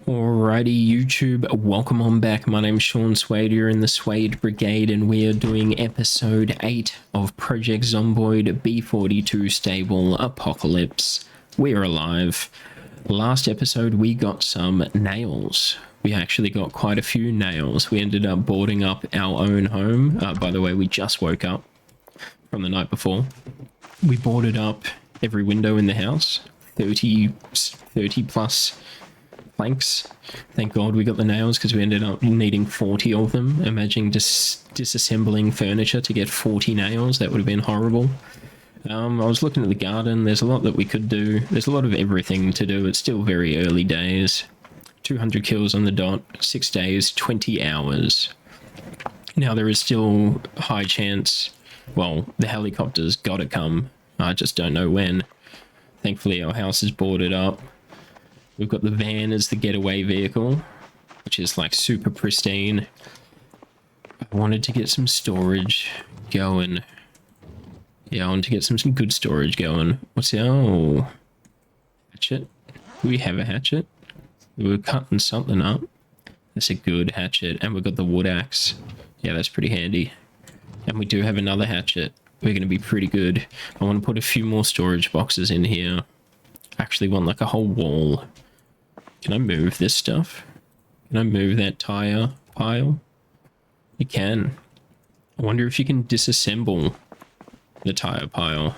Alrighty, YouTube, welcome on back. My name's Sean Swade, you're in the Swade Brigade, and we are doing episode 8 of Project Zomboid B42 Stable Apocalypse. We're alive. Last episode, we got some nails. We actually got quite a few nails. We ended up boarding up our own home. By the way, we just woke up from the night before. We boarded up every window in the house, 30 plus planks. Thank God we got the nails because we ended up needing 40 of them. Imagine just disassembling furniture to get 40 nails. That would have been horrible. I was looking at the garden. There's a lot that we could do. There's a lot of everything to do. It's still very early days. 200 kills on the dot, 6 days, 20 hours. Now there is still high chance, well, the helicopter's gotta come. I just don't know when. Thankfully our house is boarded up. We've got the van as the getaway vehicle, which is like super pristine. I wanted to get some storage going. Yeah, I wanted to get some good storage going. What's the... Oh, hatchet. Do we have a hatchet? We were cutting something up. That's a good hatchet. And we've got the wood axe. Yeah, that's pretty handy. And we do have another hatchet. We're going to be pretty good. I want to put a few more storage boxes in here. I actually want like a whole wall. Can I move this stuff? Can I move that tire pile? You can. I wonder if you can disassemble the tire pile.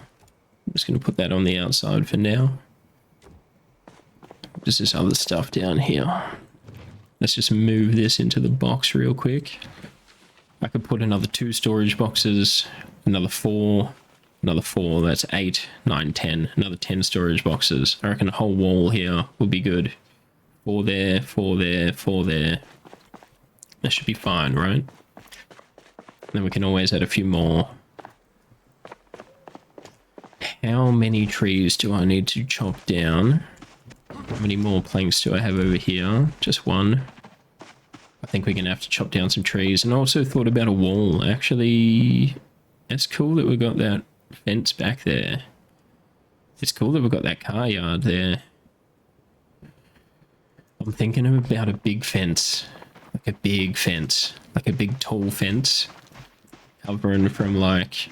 I'm just going to put that on the outside for now. There's this other stuff down here. Let's just move this into the box real quick. I could put another 2 storage boxes, another 4, that's 8, 9, 10, another 10 storage boxes. I reckon a whole wall here will be good. 4 there, 4 there, 4 there. That should be fine, right? Then we can always add a few more. How many trees do I need to chop down? How many more planks do I have over here? Just 1. I think we're going to have to chop down some trees. And I also thought about a wall. Actually, it's cool that we've got that fence back there. It's cool that we've got that car yard there. I'm thinking about a big fence. Like a big fence. Like a big tall fence. Covering from like...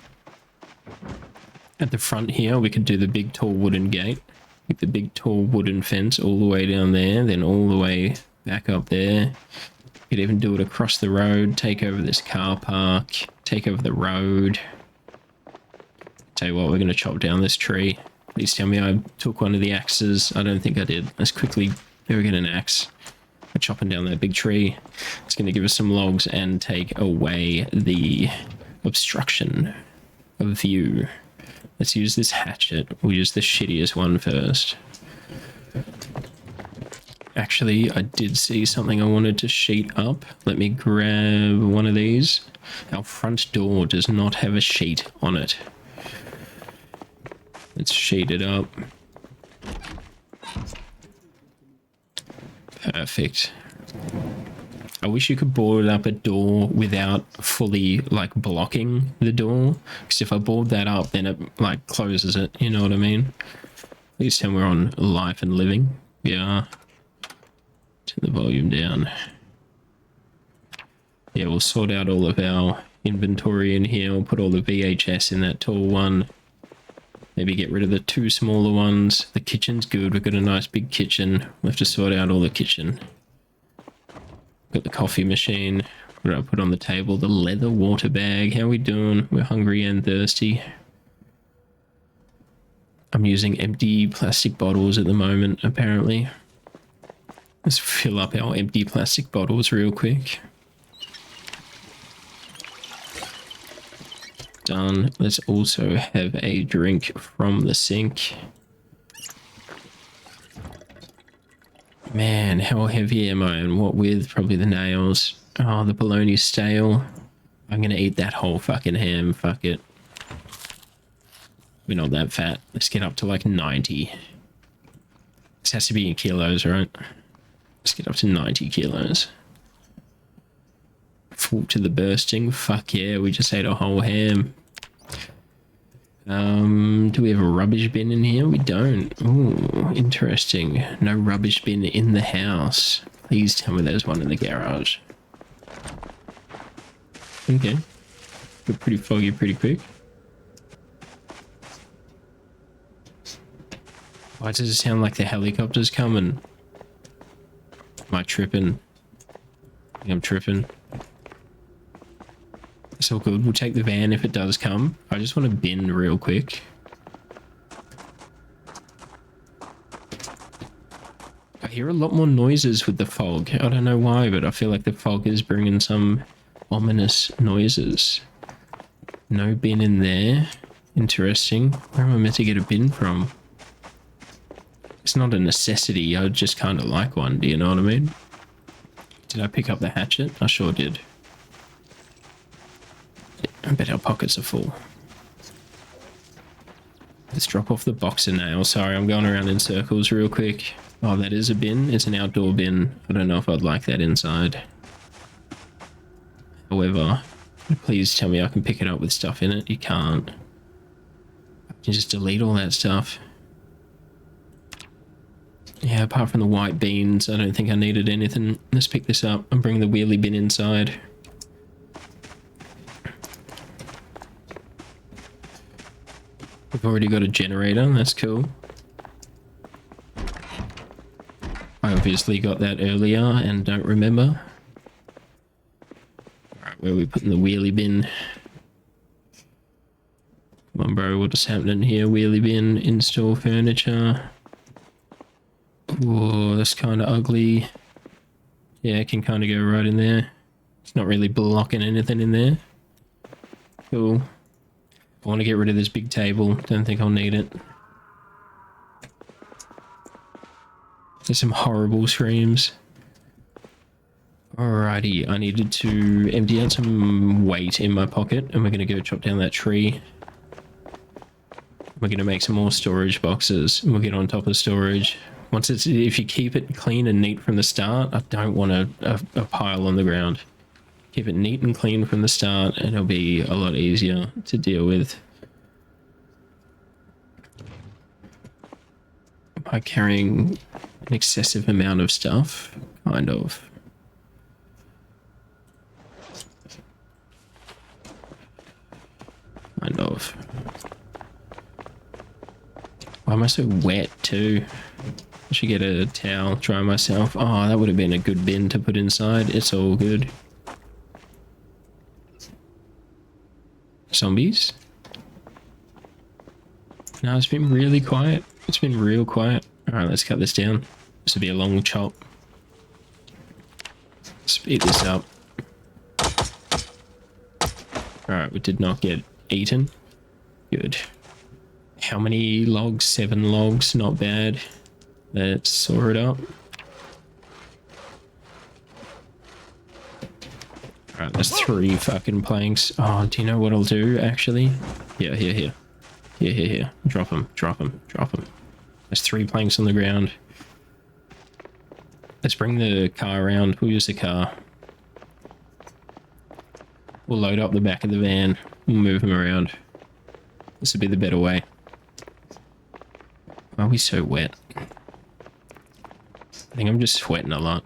At the front here, we could do the big tall wooden gate. With the big tall wooden fence all the way down there. Then all the way back up there. Could even do it across the road. Take over this car park. Take over the road. Tell you what, we're going to chop down this tree. Please tell me I took one of the axes. I don't think I did. Let's quickly go get an axe. We're chopping down that big tree. It's going to give us some logs and take away the obstruction of view. Let's use this hatchet. We'll use the shittiest one first. Actually, I did see something I wanted to sheet up. Let me grab one of these. Our front door does not have a sheet on it. Let's sheet it up. Perfect. I wish you could board up a door without fully like blocking the door. Because if I board that up, then it like closes it. You know what I mean? Please tell me we're on life and living. Yeah. Turn the volume down. Yeah, we'll sort out all of our inventory in here. We'll put all the VHS in that tall one. Maybe get rid of the 2 smaller ones. The kitchen's good. We've got a nice big kitchen. We'll have to sort out all the kitchen. Got the coffee machine. What did I put on the table? The leather water bag. How are we doing? We're hungry and thirsty. I'm using empty plastic bottles at the moment, apparently. Let's fill up our empty plastic bottles real quick. Done. Let's also have a drink from the sink. Man, how heavy am I and what with? Probably the nails. Oh, the bologna's stale. I'm gonna eat that whole fucking ham. Fuck it. We're not that fat. Let's get up to like 90. This has to be in kilos, right? Let's get up to 90 kilos. Full to the bursting. Fuck yeah, we just ate a whole ham. Do we have a rubbish bin in here? We don't. Ooh, interesting. No rubbish bin in the house. Please tell me there's one in the garage. Okay. Got pretty foggy pretty quick. Why does it sound like the helicopter's coming? Am I tripping? I think I'm tripping. It's all good. We'll take the van if it does come. I just want to bin real quick. I hear a lot more noises with the fog. I don't know why, but I feel like the fog is bringing some ominous noises. No bin in there. Interesting. Where am I meant to get a bin from? It's not a necessity. I just kind of like one. Do you know what I mean? Did I pick up the hatchet? I sure did. I bet our pockets are full. Let's drop off the boxer nail. Sorry, I'm going around in circles real quick. Oh, that is a bin. It's an outdoor bin. I don't know if I'd like that inside. However, please tell me I can pick it up with stuff in it. You can't. You can just delete all that stuff. Yeah, apart from the white beans, I don't think I needed anything. Let's pick this up and bring the wheelie bin inside. We've already got a generator, that's cool. I obviously got that earlier and don't remember. Alright, where are we putting the wheelie bin? Come on, bro, what's happening here? Wheelie bin, install furniture. Whoa, that's kind of ugly. Yeah, it can kind of go right in there. It's not really blocking anything in there. Cool. I want to get rid of this big table. Don't think I'll need it. There's some horrible screams. Alrighty, I needed to empty out some weight in my pocket and we're going to go chop down that tree. We're going to make some more storage boxes and we'll get on top of storage. Once it's, if you keep it clean and neat from the start, I don't want a pile on the ground. Keep it neat and clean from the start and it'll be a lot easier to deal with. Am I carrying an excessive amount of stuff? Kind of. Kind of. Why am I so wet too? I should get a towel, dry myself. Oh, that would have been a good bin to put inside. It's all good. Zombies? No, it's been really quiet. It's been real quiet. Alright, let's cut this down. This will be a long chop. Speed this up. Alright, we did not get eaten. Good. How many logs? 7 logs, not bad. Let's saw it up. Alright, there's 3 fucking planks. Oh, do you know what I'll do, actually? Yeah, here. Here. Drop them. There's 3 planks on the ground. Let's bring the car around. We'll use the car. We'll load up the back of the van. We'll move them around. This would be the better way. Why are we so wet? I think I'm just sweating a lot.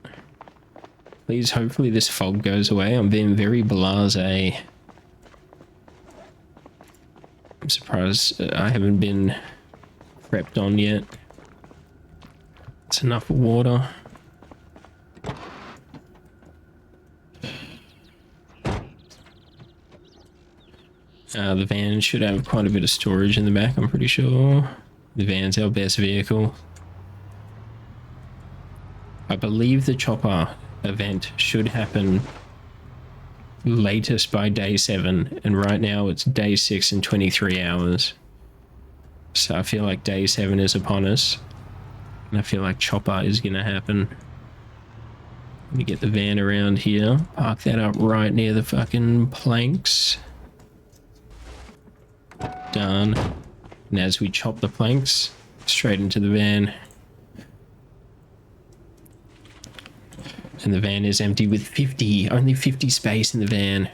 Please, hopefully this fog goes away. I'm being very blasé. I'm surprised I haven't been prepped on yet. It's enough water. The van should have quite a bit of storage in the back, I'm pretty sure. The van's our best vehicle. I believe the chopper event should happen latest by day 7, and right now it's day 6 and 23 hours. So I feel like day 7 is upon us, and I feel like chopper is gonna happen. Let me get the van around here, park that up right near the fucking planks. Done. And as we chop the planks, straight into the van. And the van is empty with only 50 space in the van.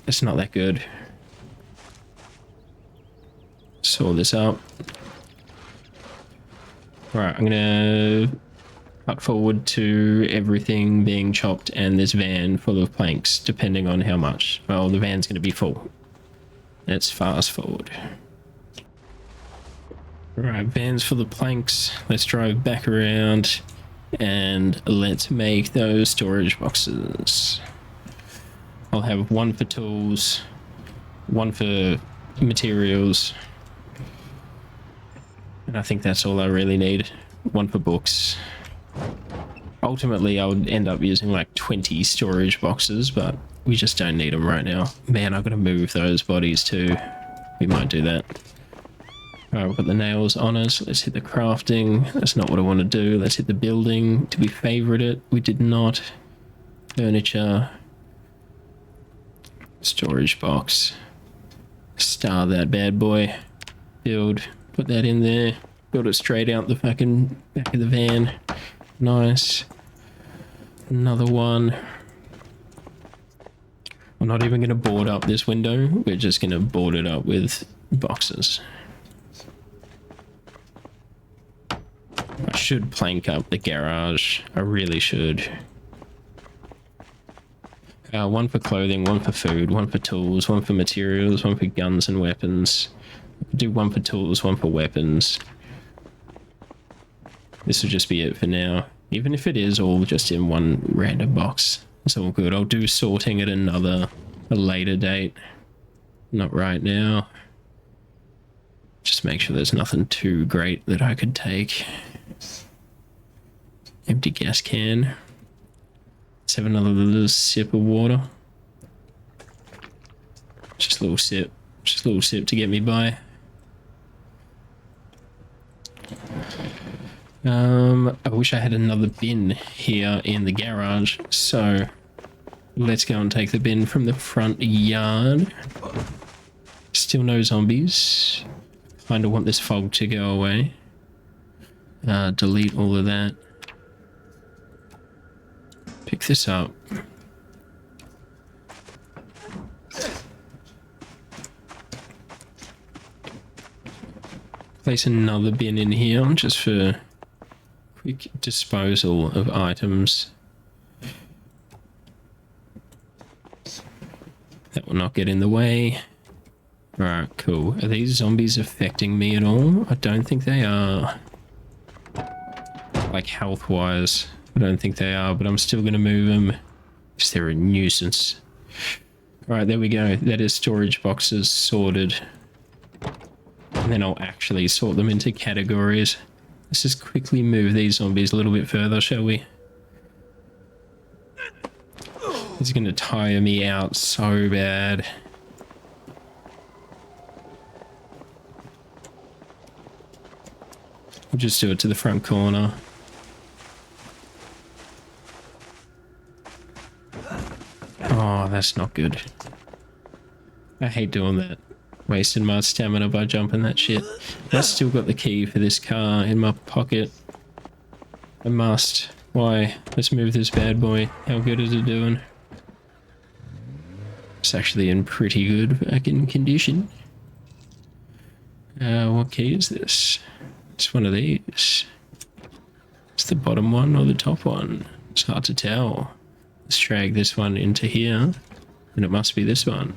That's not that good. saw this up. Right, I'm gonna cut forward to everything being chopped and this van full of planks, depending on how much. Well, the van's gonna be full. Let's fast forward. Right, van's full of planks. Let's drive back around and let's make those storage boxes. I'll have one for tools, one for materials, and I think that's all I really need. One for books. Ultimately, I would end up using like 20 storage boxes, but we just don't need them right now. Man, I've got to move those bodies too. We might do that. Alright, we've got the nails on us. Let's hit the crafting. That's not what I want to do. Let's hit the building. Did we favorite it? We did not. Furniture. Storage box. Star that bad boy. Build. Put that in there. Build it straight out the fucking back of the van. Nice. Another one. I'm not even going to board up this window. We're just going to board it up with boxes. I should plank up the garage. I really should. One for clothing, one for food, one for tools, one for materials, one for guns and weapons. Do one for tools, one for weapons. This will just be it for now. Even if it is all just in one random box, it's all good. I'll do sorting at a later date. Not right now. Just make sure there's nothing too great that I could take. Empty gas can. Let's have another little sip of water. Just a little sip. Just a little sip to get me by. I wish I had another bin here in the garage, so let's go and take the bin from the front yard. Still no zombies. Kind of want this fog to go away. Delete all of that. Pick this up. Place another bin in here just for quick disposal of items. That will not get in the way. Alright, cool. Are these zombies affecting me at all? I don't think they are. Like health-wise, I don't think they are, but I'm still going to move them because they're a nuisance. Alright, there we go. That is storage boxes sorted. And then I'll actually sort them into categories. Let's just quickly move these zombies a little bit further, shall we? This is going to tire me out so bad. We'll just do it to the front corner. Oh, that's not good. I hate doing that. Wasting my stamina by jumping that shit. I've still got the key for this car in my pocket. I must. Why? Let's move this bad boy. How good is it doing? It's actually in pretty good fucking condition. What key is this? It's one of these. It's the bottom one or the top one. It's hard to tell. Let's drag this one into here. And it must be this one.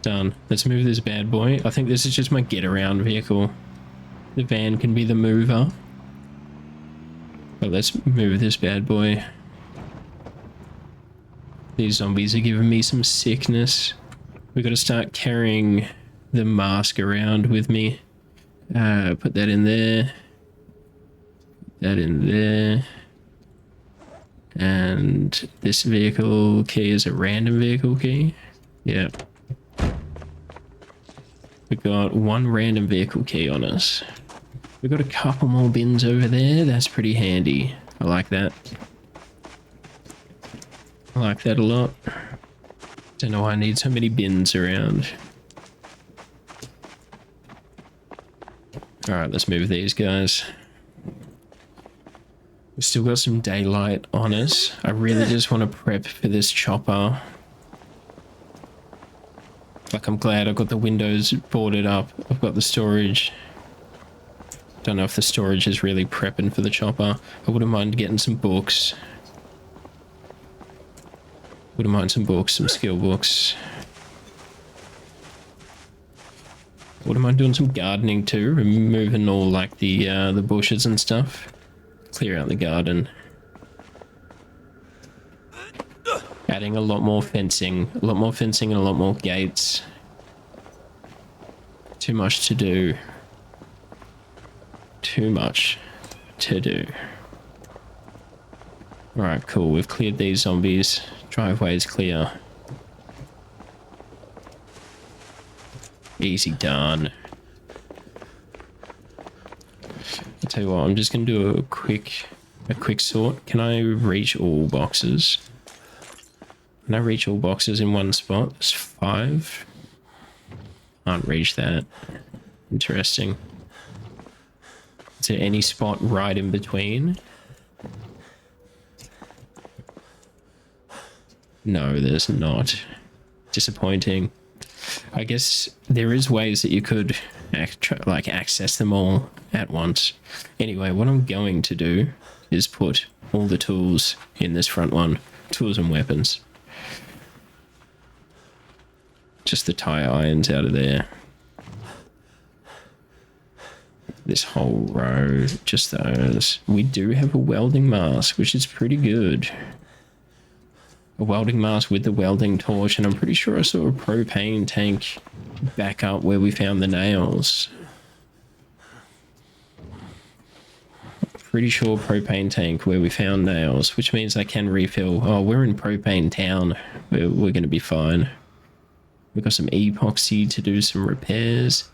Done. Let's move this bad boy. I think this is just my get around vehicle. The van can be the mover. But let's move this bad boy. These zombies are giving me some sickness. We've got to start carrying the mask around with me. Put that in there. That in there. And this vehicle key is a random vehicle key. Yeah. We've got one random vehicle key on us. We've got a couple more bins over there. That's pretty handy. I like that. I like that a lot. Don't know why I need so many bins around. Alright, let's move these guys. We've still got some daylight on us. I really just want to prep for this chopper. Like, Fuck, I'm glad I've got the windows boarded up. I've got the storage. Don't know if the storage is really prepping for the chopper. I wouldn't mind getting some books. Wouldn't mind some books, some skill books. Wouldn't mind doing some gardening too, removing all like the bushes and stuff. Clear out the garden. Adding a lot more fencing and a lot more gates. Too much to do. Too much to do. Alright, cool. We've cleared these zombies. Driveway's clear. Easy done. I'll tell you what, I'm just gonna do a quick sort. Can I reach all boxes? Can I reach all boxes in one spot? There's 5. Can't reach that. Interesting. Is there any spot right in between? No, there's not. Disappointing. I guess there is ways that you could like access them all at once. Anyway, what I'm going to do is put all the tools in this front one. Tools and weapons. Just the tire irons out of there. This whole row, just those. We do have a welding mask, which is pretty good. A welding mask with the welding torch, and I'm pretty sure I saw a propane tank back up where we found the nails. Pretty sure propane tank where we found nails, which means I can refill. Oh, we're in propane town. We're going to be fine. We've got some epoxy to do some repairs.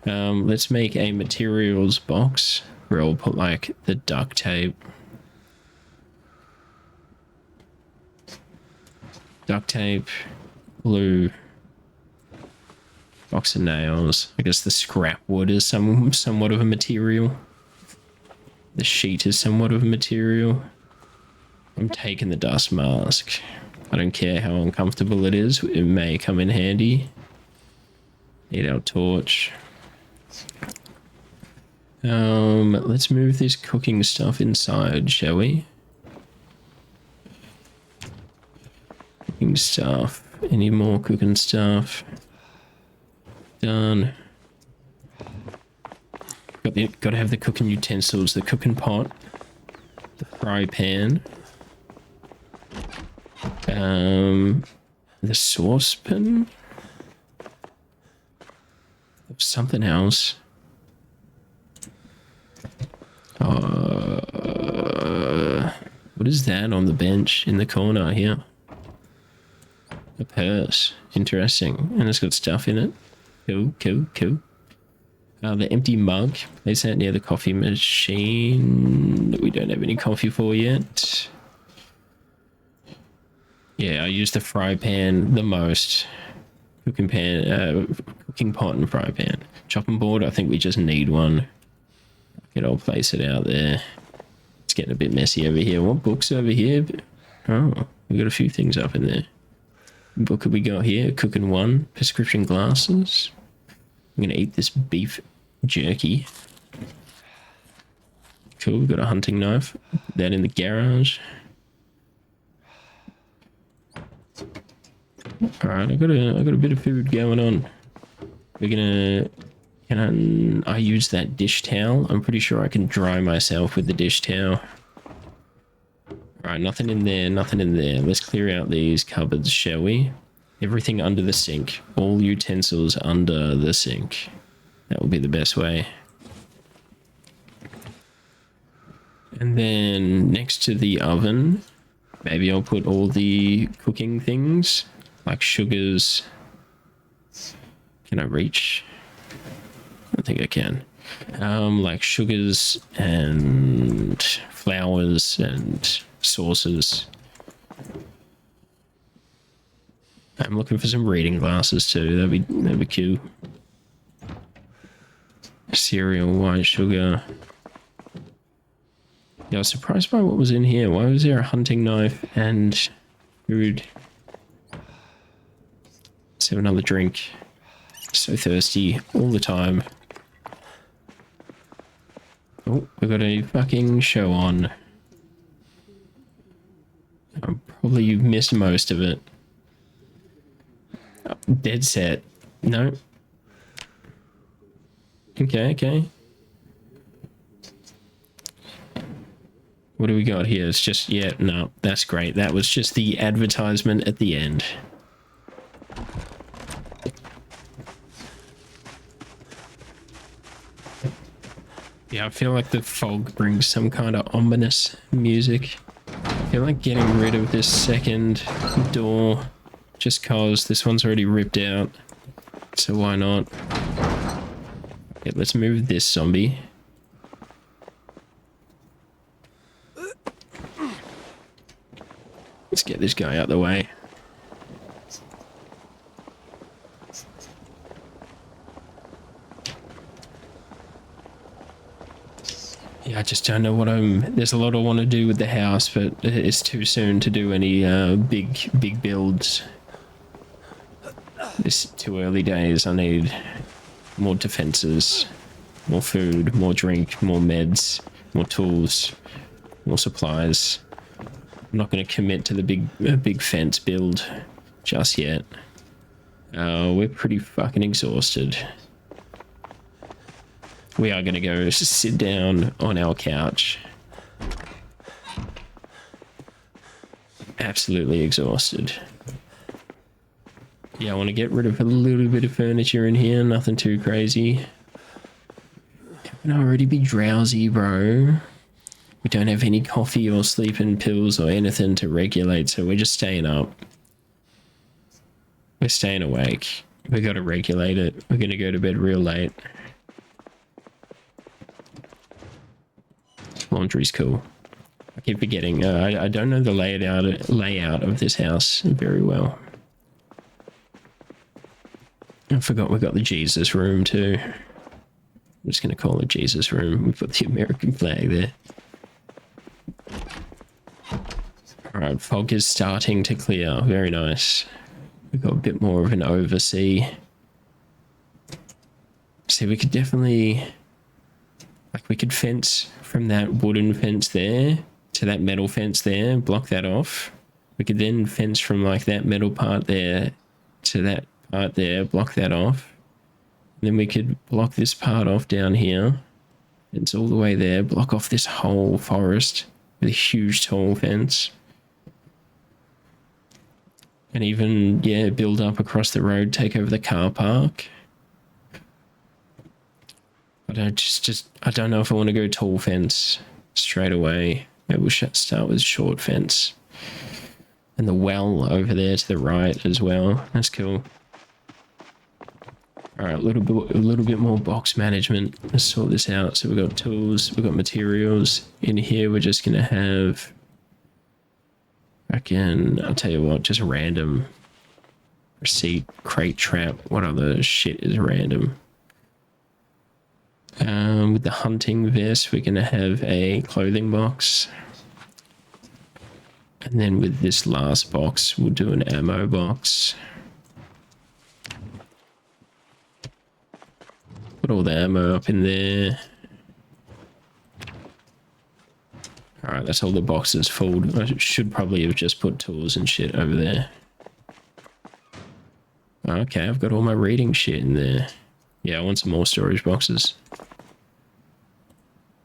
Let's make a materials box where I'll put like the duct tape. Duct tape, glue, box of nails. I guess the scrap wood is somewhat of a material. The sheet is somewhat of a material. I'm taking the dust mask. I don't care how uncomfortable it is. It may come in handy. Need our torch. Let's move this cooking stuff inside, shall we? Cooking stuff. Any more cooking stuff? Done. Got to have the cooking utensils, the cooking pot, the fry pan, the saucepan, something else. What is that on the bench in the corner here? A purse. Interesting. And it's got stuff in it. Cool, cool, cool. The empty mug. Place that near the coffee machine that we don't have any coffee for yet. Yeah, I use the fry pan the most. Cooking pan, cooking pot and fry pan. Chopping board, I think we just need one. I'll place it out there. It's getting a bit messy over here. What book's over here? Oh, we got a few things up in there. What book have we got here? Cooking one. Prescription glasses. I'm gonna eat this beef jerky. Cool, we've got a hunting knife. Put that in the garage. Alright, I got a bit of food going on. We're gonna... Can I use that dish towel? I'm pretty sure I can dry myself with the dish towel. Alright, nothing in there, nothing in there. Let's clear out these cupboards, shall we? Everything under the sink. All utensils under the sink. That will be the best way. And then next to the oven, maybe I'll put all the cooking things, like sugars. Can I reach? I think I can. Like sugars and flours and sauces. I'm looking for some reading glasses too. That'd be cute. Cereal, white sugar. Yeah, I was surprised by what was in here. Why was there a hunting knife and food? Let's have another drink. So thirsty all the time. Oh, we got a fucking show on. I probably missed most of it. Oh, dead set. No. Okay, okay. What do we got here? It's just, yeah, no, that's great. That was just the advertisement at the end. Yeah, I feel like the fog brings some kind of ominous music. I feel like getting rid of this second door just cause this one's already ripped out. So why not? Okay, let's move this zombie. Let's get this guy out the way. Yeah, I just don't know what there's a lot I want to do with the house, but it's too soon to do any big builds. It's too early days. I need more defenses, more food, more drink, more meds, more tools, more supplies. I'm not going to commit to the big fence build just yet. We're pretty fucking exhausted. We are going to go sit down on our couch. Absolutely exhausted. Yeah, I want to get rid of a little bit of furniture in here. Nothing too crazy. Can I already be drowsy, bro? We don't have any coffee or sleeping pills or anything to regulate, so we're just staying up. We're staying awake. We got to regulate it. We're going to go to bed real late. Laundry's cool. I keep forgetting. I don't know the layout of this house very well. I forgot we got the Jesus room too. I'm just going to call it Jesus room. We've got the American flag there. Alright, fog is starting to clear. Very nice. We've got a bit more of an oversea. See, we could definitely... Like, we could fence from that wooden fence there to that metal fence there, block that off. We could then fence from, like, that metal part there to that part there, block that off. Then we could block this part off down here. Fence all the way there, block off this whole forest with a huge tall fence. And even, yeah, build up across the road, take over the car park. But I don't know if I want to go tall fence straight away. Maybe we'll start with short fence. And the well over there to the right as well. That's cool. Alright, a little bit more box management. Let's sort this out. So we've got tools, we've got materials. In here we're just going to have... I'll tell you what, just random. Receipt, crate, trap. What other shit is random? With the hunting vest, we're going to have a clothing box. And then with this last box, we'll do an ammo box. Put all the ammo up in there. Alright, that's all the boxes full. I should probably have just put tools and shit over there. Okay, I've got all my reading shit in there. Yeah, I want some more storage boxes.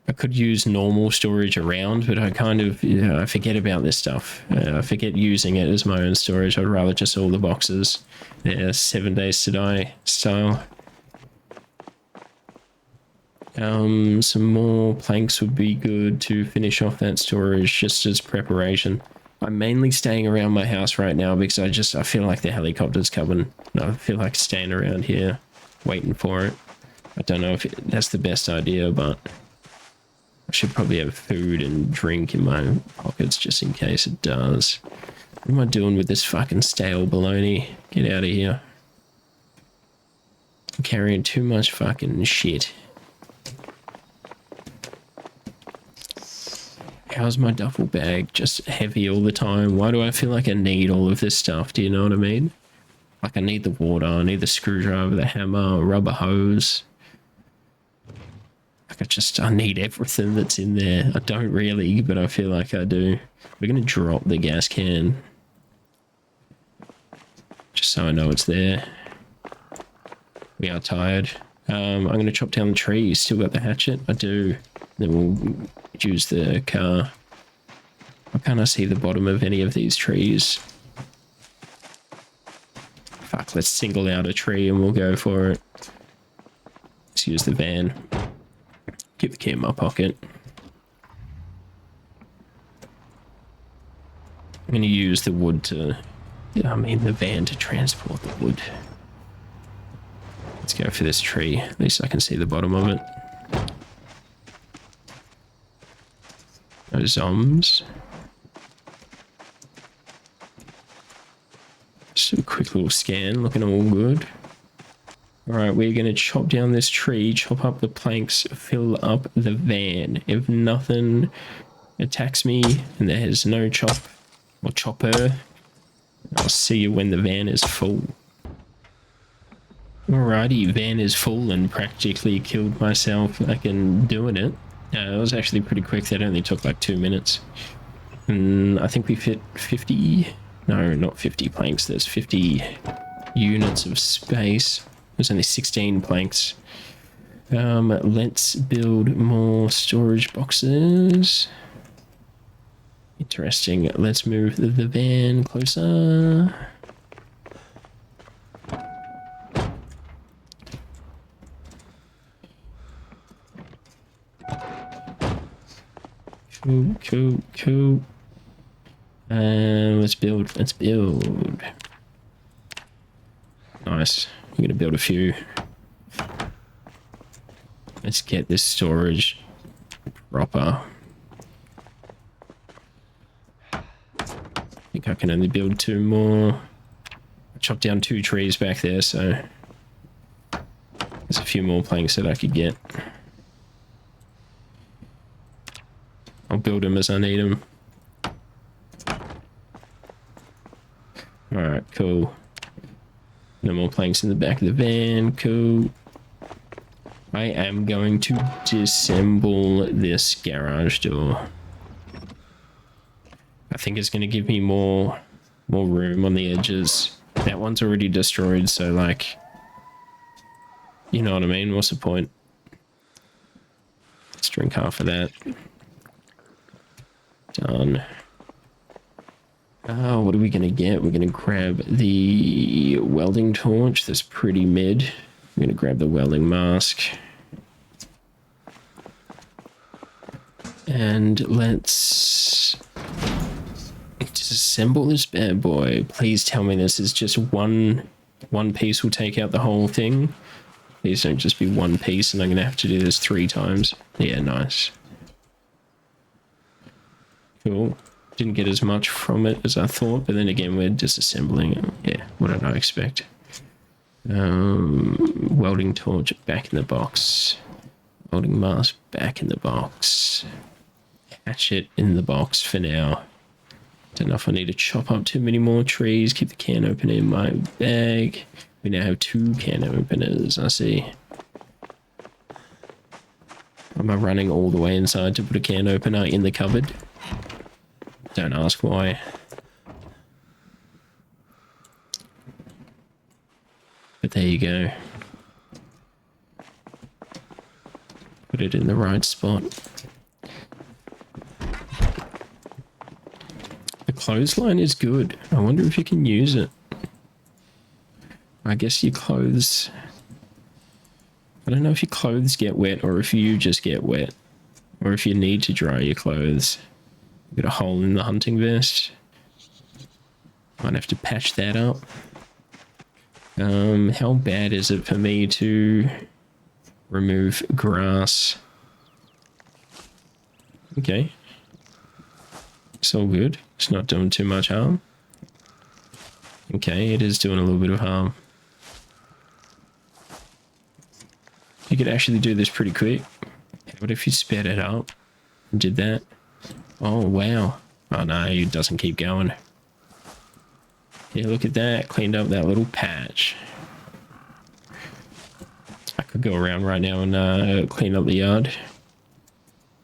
I could use normal storage around, but I kind of, I forget about this stuff. I forget using it as my own storage. I'd rather just all the boxes. Yeah, 7 days to die style. Some more planks would be good to finish off that storage just as preparation. I'm mainly staying around my house right now because I feel like the helicopter's coming. I feel like staying around here waiting for it. I don't know if that's the best idea, but I should probably have food and drink in my pockets just in case it does. What am I doing with this fucking stale baloney? Get out of here. I'm carrying too much fucking shit. How's my duffel bag just heavy all the time? Why do I feel like I need all of this stuff? Do you know what I mean? Like I need the water, I need the screwdriver, the hammer, rubber hose. Like I need everything that's in there. I don't really, but I feel like I do. We're gonna drop the gas can. Just so I know it's there. We are tired. I'm gonna chop down the tree. Still got the hatchet? I do. Then we'll use the car. Why can't I see the bottom of any of these trees? Fuck, let's single out a tree and we'll go for it. Let's use the van. Keep the key in my pocket. I'm going to use the wood to... the van to transport the wood. Let's go for this tree. At least I can see the bottom of it. No zombs. Just a quick little scan, looking all good. Alright, we're going to chop down this tree, chop up the planks, fill up the van. If nothing attacks me and there's no chop or chopper, I'll see you when the van is full. Alrighty, van is full and practically killed myself like in doing it. It was actually pretty quick. That only took like 2 minutes. And I think we fit 50... No, not 50 planks. There's 50 units of space. There's only 16 planks. Let's build more storage boxes. Interesting. Let's move the van closer. Cool. Let's build. Nice. I'm gonna build a few. Let's get this storage proper. I think I can only build 2 more. I chopped down 2 trees back there, so there's a few more planks that I could get. I'll build them as I need them. Alright, cool. No more planks in the back of the van. Cool. I am going to disassemble this garage door. I think it's going to give me more room on the edges. That one's already destroyed, so like... You know what I mean? What's the point? Let's drink half of that. Done. What are we going to get? We're going to grab the welding torch. That's pretty mid. I'm going to grab the welding mask. And let's disassemble this bad boy. Please tell me this is just one piece will take out the whole thing. Please don't just be one piece and I'm going to have to do this 3 times. Yeah, nice. Cool. Didn't get as much from it as I thought, but then again, we're disassembling it. Yeah, what did I expect? Welding torch back in the box. Welding mask back in the box. Hatchet in the box for now. Don't know if I need to chop up too many more trees. Keep the can opener in my bag. We now have 2 can openers, I see. Am I running all the way inside to put a can opener in the cupboard? Don't ask why. But there you go. Put it in the right spot. The clothesline is good. I wonder if you can use it. I guess your clothes... I don't know if your clothes get wet or if you just get wet. Or if you need to dry your clothes. Got a hole in the hunting vest. Might have to patch that up. How bad is it for me to remove grass? Okay. It's all good. It's not doing too much harm. Okay, it is doing a little bit of harm. You could actually do this pretty quick. What if you sped it up and did that? Oh, wow. Oh, no, it doesn't keep going. Yeah, look at that. Cleaned up that little patch. I could go around right now and clean up the yard.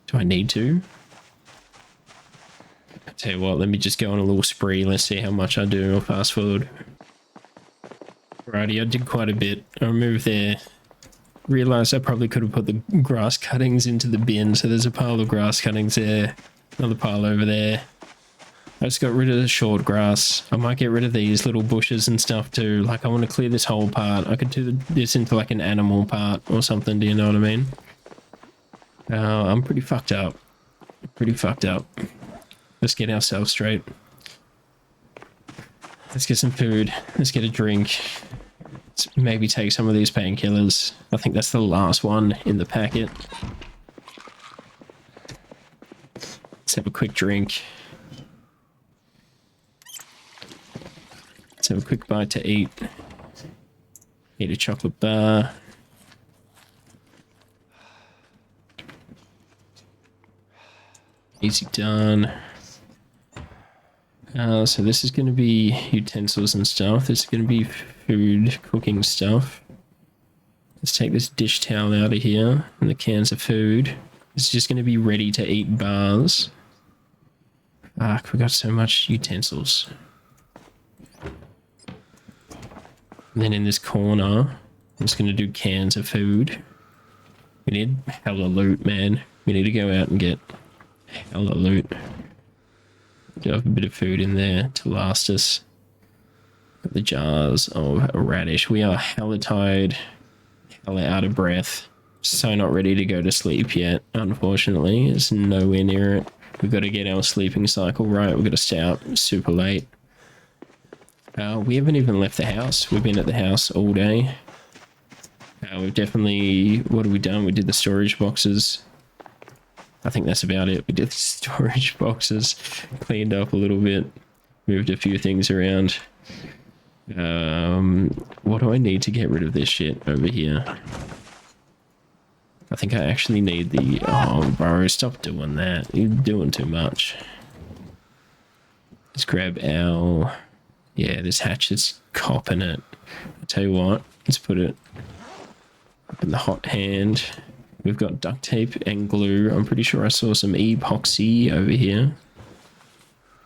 Do I need to? I tell you what, let me just go on a little spree. Let's see how much I do. I'll fast forward. Righty, I did quite a bit. I removed there. Realised I probably could have put the grass cuttings into the bin. So there's a pile of grass cuttings there. Another pile over there. I just got rid of the short grass. I might get rid of these little bushes and stuff too. Like I want to clear this whole part. I could do this into like an animal part or something. Do you know what I mean? I'm pretty fucked up. Pretty fucked up. Let's get ourselves straight. Let's get some food. Let's get a drink. Let's maybe take some of these painkillers. I think that's the last one in the packet. Let's have a quick drink. Let's have a quick bite to eat. Eat a chocolate bar. Easy done. So this is going to be utensils and stuff. This is going to be food cooking stuff. Let's take this dish towel out of here and the cans of food. It's just going to be ready to eat bars. We got so much utensils. And then in this corner, I'm just going to do cans of food. We need hella loot, man. We need to go out and get hella loot. Do have a bit of food in there to last us. Got the jars of radish. We are hella tired, hella out of breath. So not ready to go to sleep yet, unfortunately. It's nowhere near it. We've got to get our sleeping cycle right. We've got to stay out super late. We haven't even left the house. We've been at the house all day. We've definitely... What have we done? We did the storage boxes. I think that's about it. We did the storage boxes. Cleaned up a little bit. Moved a few things around. What do I need to get rid of this shit over here? I think I actually need the... Oh, bro, stop doing that. You're doing too much. Let's grab our... Yeah, this hatchet's copping it. I'll tell you what, let's put it up in the hot hand. We've got duct tape and glue. I'm pretty sure I saw some epoxy over here.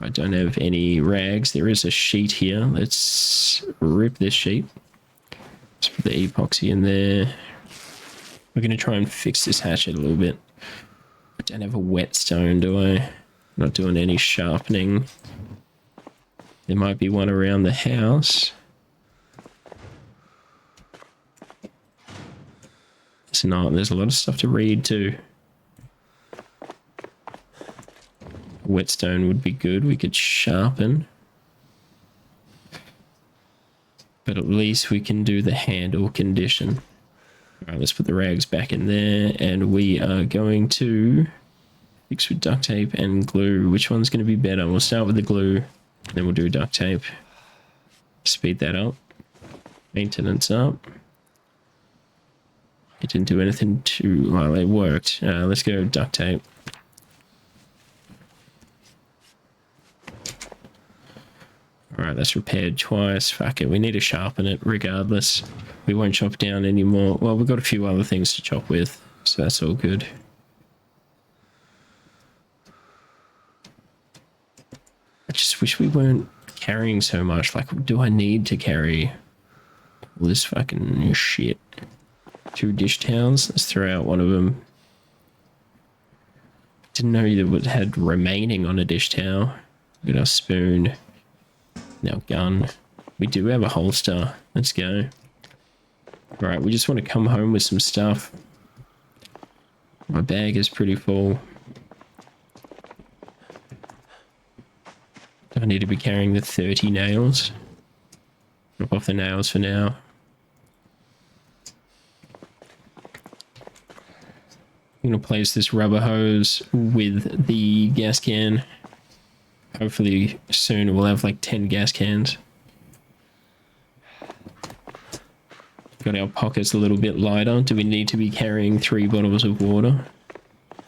I don't have any rags. There is a sheet here. Let's rip this sheet. Let's put the epoxy in there. We're going to try and fix this hatchet a little bit. I don't have a whetstone, do I? Not doing any sharpening. There might be one around the house. It's not. There's a lot of stuff to read too. A whetstone would be good. We could sharpen. But at least we can do the handle condition. Alright, let's put the rags back in there. And we are going to fix with duct tape and glue. Which one's going to be better? We'll start with the glue. Then we'll do duct tape. Speed that up. Maintenance up. It didn't do anything too well. It worked. Let's go duct tape. Alright, that's repaired twice. Fuck it. We need to sharpen it regardless. We won't chop down anymore. Well, we've got a few other things to chop with. So that's all good. I just wish we weren't carrying so much. Like, do I need to carry all this fucking shit? 2 dish towels. Let's throw out one of them. Didn't know that it had remaining on a dish towel. Look at our spoon. Now gun. We do have a holster. Let's go. Alright, we just want to come home with some stuff. My bag is pretty full. Do I need to be carrying the 30 nails? Drop off the nails for now. I'm going to place this rubber hose with the gas can. Hopefully soon we'll have like 10 gas cans. Got our pockets a little bit lighter. Do we need to be carrying 3 bottles of water?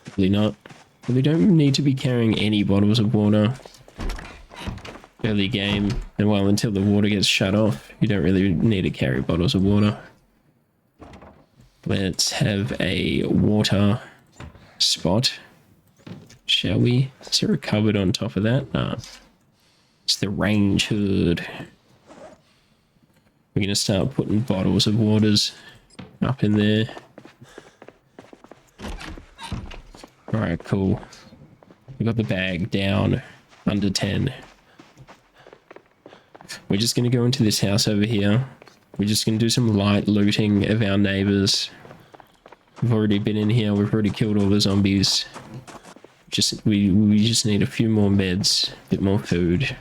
Probably not. But we don't need to be carrying any bottles of water. early game, and well, until the water gets shut off, you don't really need to carry bottles of water. Let's have a water spot, shall we? Is there a cupboard on top of that? No. It's the range hood. We're gonna start putting bottles of waters up in there. Alright, cool. We got the bag down under 10. We're just gonna go into this house over here. We're just gonna do some light looting of our neighbors. We've already been in here, we've already killed all the zombies. We just need a few more meds, a bit more food.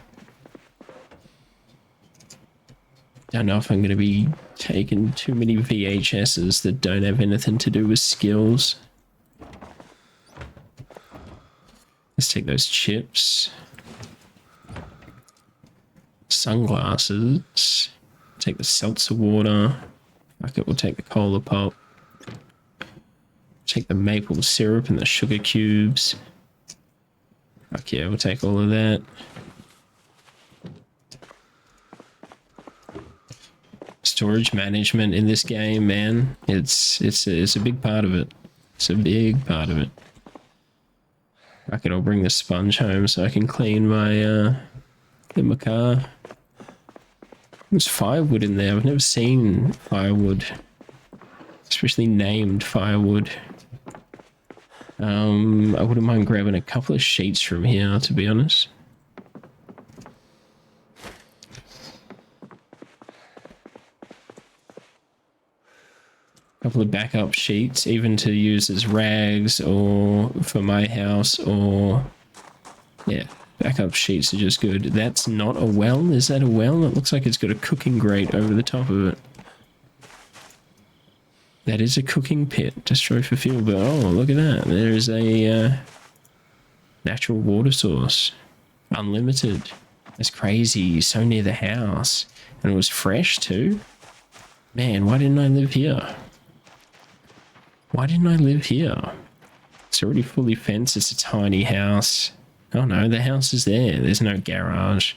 Don't know if I'm going to be taking too many VHSs that don't have anything to do with skills. Let's take those chips. Sunglasses. Take the seltzer water. Fuck it, we'll take the cola pop. Take the maple syrup and the sugar cubes. Fuck yeah, we'll take all of that. Storage management in this game, man, it's a big part of it. It's a big part of it. I'll bring the sponge home so I can clean my car. There's firewood in there. I've never seen firewood, especially named firewood. I wouldn't mind grabbing a couple of sheets from here, to be honest. Couple of backup sheets, even to use as rags or for my house, or yeah, backup sheets are just good. That's not a well. Is that a well? It looks like it's got a cooking grate over the top of it. That is a cooking pit. Destroy for fuel, but oh, look at that. There's a natural water source. Unlimited. That's crazy. So near the house. And it was fresh too. Man, why didn't I live here? Why didn't I live here? It's already fully fenced. It's a tiny house. Oh no, the house is there. There's no garage.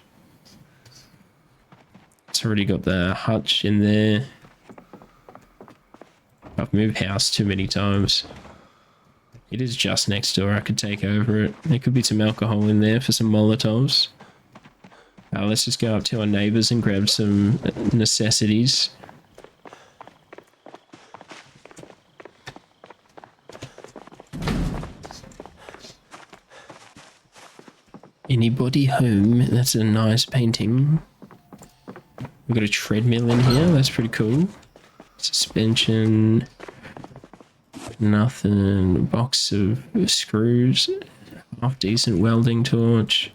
It's already got the hutch in there. I've moved house too many times. It is just next door. I could take over it. There could be some alcohol in there for some Molotovs. Let's just go up to our neighbors and grab some necessities. Anybody home? That's a nice painting. We've got a treadmill in here. That's pretty cool. Suspension. Nothing. Box of screws. Half decent welding torch.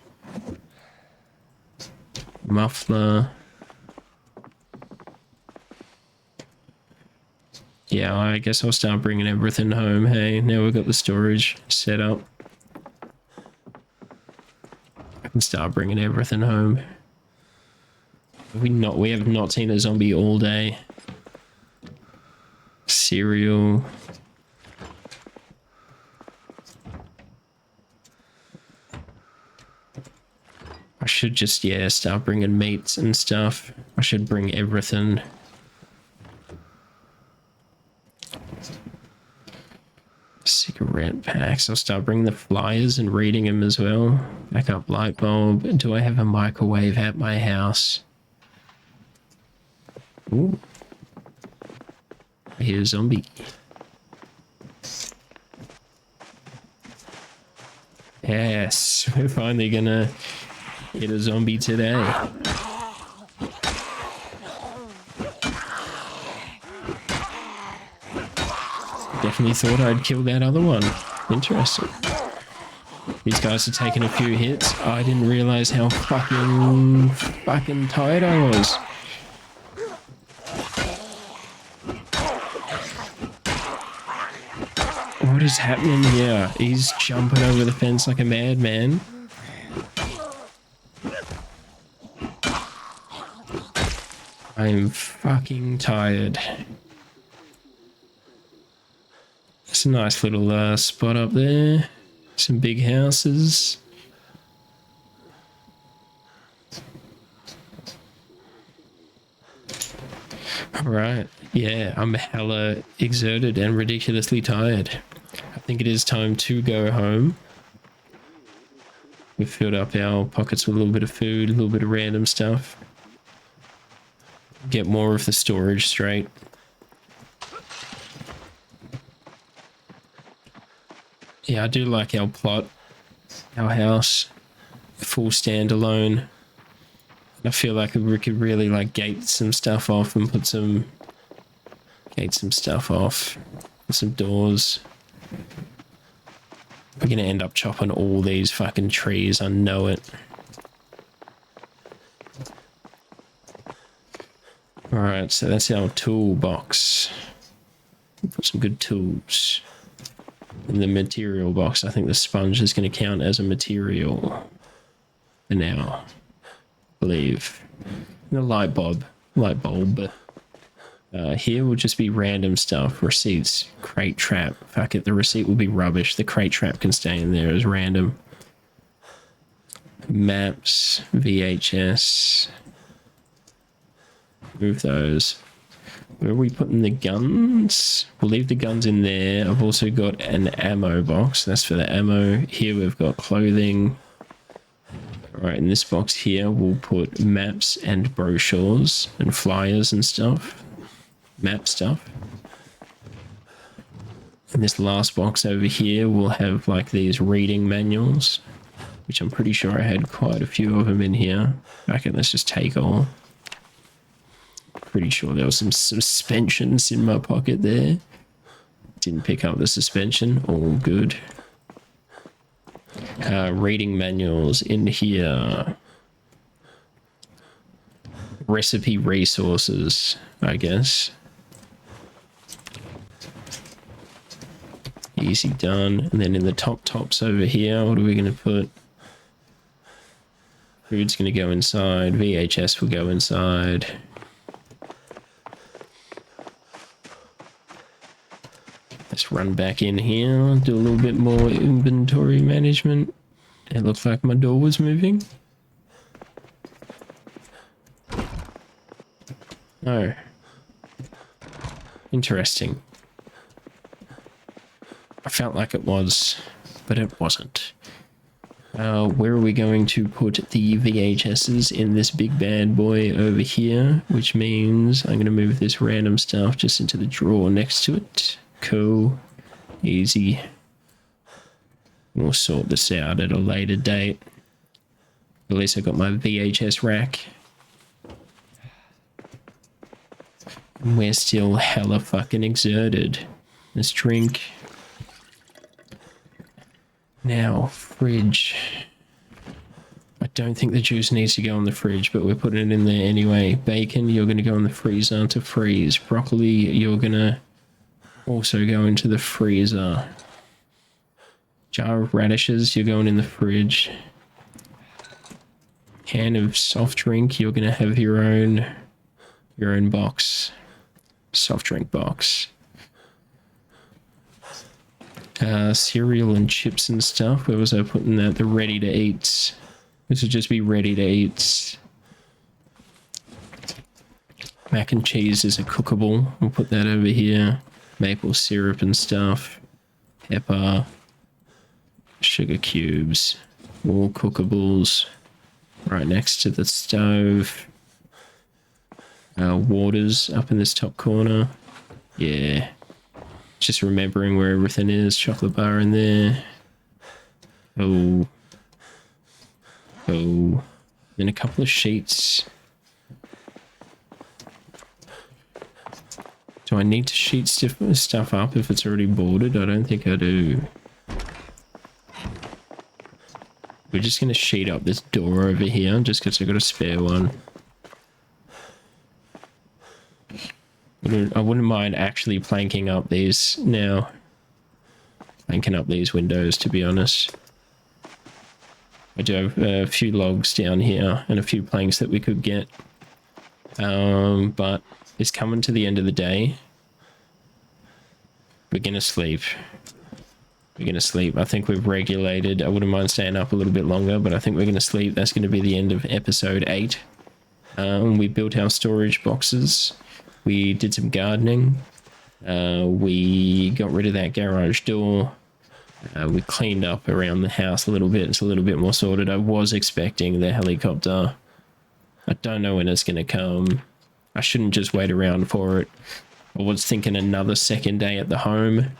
Muffler. Yeah, I guess I'll start bringing everything home. Hey, now we've got the storage set up. I can start bringing everything home. We have not seen a zombie all day. Cereal. I should just, yeah, start bringing meats and stuff. I should bring everything. Cigarette packs. I'll start bringing the flyers and reading them as well. Backup light bulb. Do I have a microwave at my house? Ooh. I hear a zombie. Yes, we're finally gonna hit a zombie today. Definitely thought I'd kill that other one. Interesting. These guys are taking a few hits. I didn't realize how fucking tired I was. What is happening here? He's jumping over the fence like a madman. I'm fucking tired. It's a nice little spot up there. Some big houses. Alright, yeah, I'm hella exerted and ridiculously tired. I think it is time to go home. We've filled up our pockets with a little bit of food, a little bit of random stuff. Get more of the storage straight. Yeah, I do like our plot, our house, full standalone. I feel like we could really like gate some stuff off and put some stuff off, some doors. We're gonna end up chopping all these fucking trees, I know it. Alright, so that's our toolbox. Put some good tools. In the material box, I think the sponge is going to count as a material for now, I believe. And the light bulb. Here will just be random stuff. Receipts, crate trap. Fuck it, the receipt will be rubbish. The crate trap can stay in there as random. Maps, VHS. Move those. Where are we putting the guns? We'll leave the guns in there. I've also got an ammo box. That's for the ammo. Here we've got clothing. Alright, in this box here we'll put maps and brochures and flyers and stuff. Map stuff. In this last box over here we'll have like these reading manuals, which I'm pretty sure I had quite a few of them in here. Okay, let's just take all. Pretty sure there was some suspensions in my pocket there. Didn't pick up the suspension. All good. Reading manuals in here. Recipe resources, I guess. Easy done. And then in the tops over here, what are we going to put? Food's going to go inside. VHS will go inside. Let's run back in here, do a little bit more inventory management. It looks like my door was moving. Oh. Interesting. I felt like it was, but it wasn't. Where are we going to put the VHSs? In this big bad boy over here, which means I'm going to move this random stuff just into the drawer next to it. Cool. Easy. We'll sort this out at a later date. At least I got my VHS rack. And we're still hella fucking exerted. Let's drink. Now, fridge. I don't think the juice needs to go in the fridge, but we're putting it in there anyway. Bacon, you're going to go in the freezer to freeze. Broccoli, you're going to also go into the freezer. Jar of radishes, you're going in the fridge. Can of soft drink, you're going to have your own box. Soft drink box. Cereal and chips and stuff. Where was I putting that? The ready to eats. This would just be ready to eats. Mac and cheese is a cookable. We'll put that over here. Maple syrup and stuff. Pepper. Sugar cubes. All cookables. Right next to the stove. Waters up in this top corner. Yeah. Just remembering where everything is. Chocolate bar in there. Oh. Oh. Then a couple of sheets. Do I need to sheet stuff up if it's already boarded? I don't think I do. We're just going to sheet up this door over here just because I've got a spare one. I wouldn't mind actually planking up these now. Planking up these windows, to be honest. I do have a few logs down here and a few planks that we could get. But it's coming to the end of the day. We're going to sleep. We're going to sleep. I think we've regulated. I wouldn't mind staying up a little bit longer, but I think we're going to sleep. That's going to be the end of episode 8. We built our storage boxes. We did some gardening. We got rid of that garage door. We cleaned up around the house a little bit. It's a little bit more sorted. I was expecting the helicopter. I don't know when it's going to come. I shouldn't just wait around for it. I was thinking another second day at the home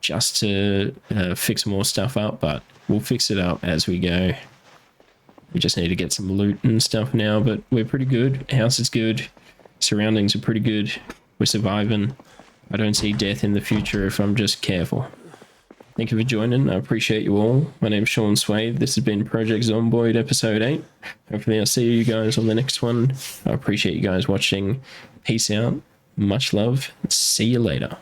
just to fix more stuff up, but we'll fix it up as we go. We just need to get some loot and stuff now, but we're pretty good. House is good. Surroundings are pretty good. We're surviving. I don't see death in the future if I'm just careful. Thank you for joining. I appreciate you all. My name's Sean Swade. This has been Project Zomboid episode 8. Hopefully I'll see you guys on the next one. I appreciate you guys watching. Peace out. Much love. See you later.